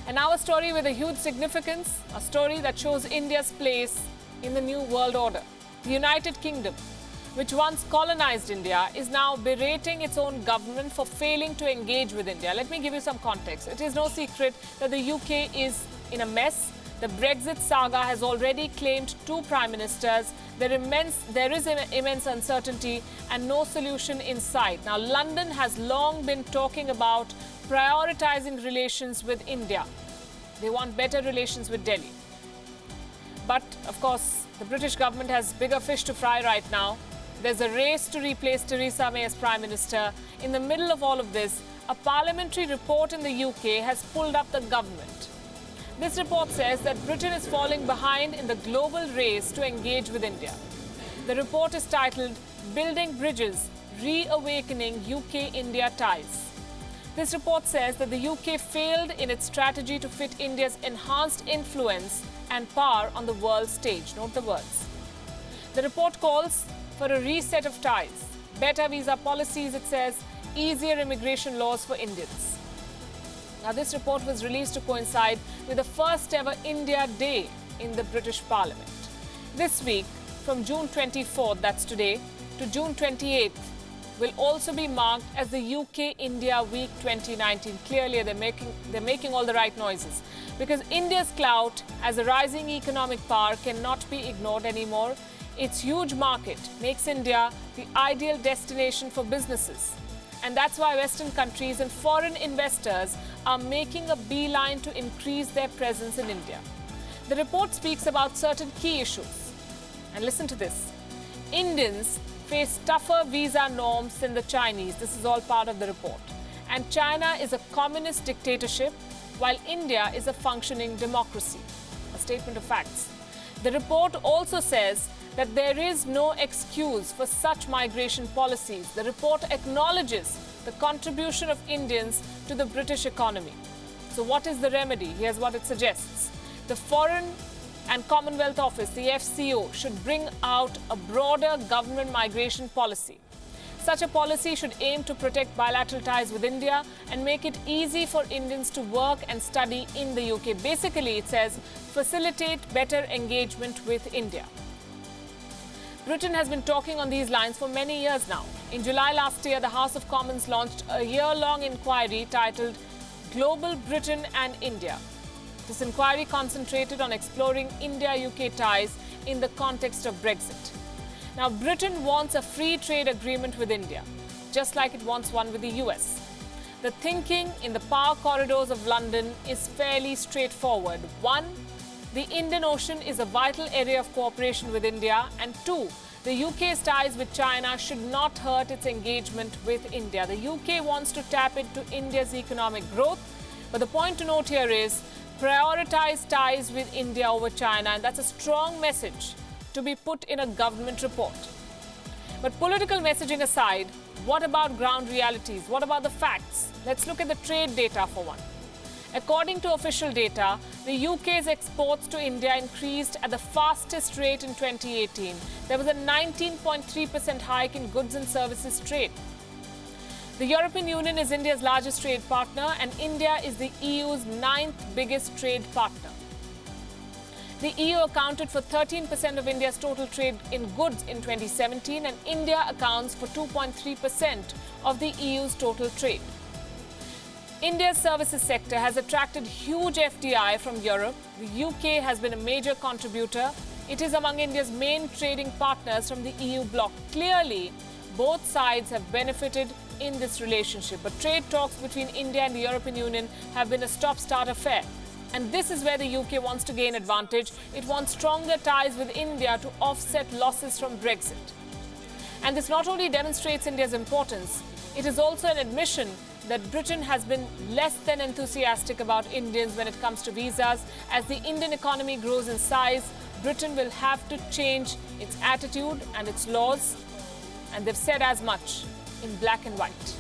And now a story with a huge significance, a story that shows India's place in the new world order. The United Kingdom, which once colonized India, is now berating its own government for failing to engage with India. Let me give you some context. It is no secret that the UK is in a mess. The Brexit saga has already claimed 2 prime ministers. There is immense uncertainty and no solution in sight. Now, London has long been talking about prioritizing relations with India. They want better relations with Delhi. But, of course, the British government has bigger fish to fry right now. There's a race to replace Theresa May as Prime Minister. In the middle of all of this, a parliamentary report in the UK has pulled up the government. This report says that Britain is falling behind in the global race to engage with India. The report is titled Building Bridges, Reawakening UK-India Ties. This report says that the UK failed in its strategy to fit India's enhanced influence and power on the world stage. Note the words. The report calls for a reset of ties, better visa policies, it says, easier immigration laws for Indians. Now, this report was released to coincide with the first ever India Day in the British Parliament. This week, from June 24th, that's today, to June 28th, will also be marked as the UK-India Week 2019. Clearly, they're making all the right noises, because India's clout as a rising economic power cannot be ignored anymore. Its huge market makes India the ideal destination for businesses. And that's why Western countries and foreign investors are making a beeline to increase their presence in India. The report speaks about certain key issues. And listen to this. Indians face tougher visa norms than the Chinese. This is all part of the report. And China is a communist dictatorship, while India is a functioning democracy. A statement of facts. The report also says that there is no excuse for such migration policies. The report acknowledges the contribution of Indians to the British economy. So what is the remedy? Here's what it suggests. The Foreign and Commonwealth Office, the FCO, should bring out a broader government migration policy. Such a policy should aim to protect bilateral ties with India and make it easy for Indians to work and study in the UK. Basically, it says, facilitate better engagement with India. Britain has been talking on these lines for many years now. In July last year, the House of Commons launched a year-long inquiry titled Global Britain and India. This inquiry concentrated on exploring India-UK ties in the context of Brexit. Now, Britain wants a free trade agreement with India, just like it wants one with the US. The thinking in the power corridors of London is fairly straightforward. 1, the Indian Ocean is a vital area of cooperation with India. And 2, the UK's ties with China should not hurt its engagement with India. The UK wants to tap into India's economic growth. But the point to note here is prioritize ties with India over China. And that's a strong message to be put in a government report. But political messaging aside, what about ground realities? What about the facts? Let's look at the trade data for one. According to official data, the UK's exports to India increased at the fastest rate in 2018. There was a 19.3% hike in goods and services trade. The European Union is India's largest trade partner, and India is the EU's 9th biggest trade partner. The EU accounted for 13% of India's total trade in goods in 2017, and India accounts for 2.3% of the EU's total trade. India's services sector has attracted huge FDI from Europe. The UK has been a major contributor. It is among India's main trading partners from the EU bloc. Clearly, both sides have benefited in this relationship. But trade talks between India and the European Union have been a stop-start affair. And this is where the UK wants to gain advantage. It wants stronger ties with India to offset losses from Brexit. And this not only demonstrates India's importance, it is also an admission that Britain has been less than enthusiastic about Indians when it comes to visas. As the Indian economy grows in size, Britain will have to change its attitude and its laws. And they've said as much in black and white.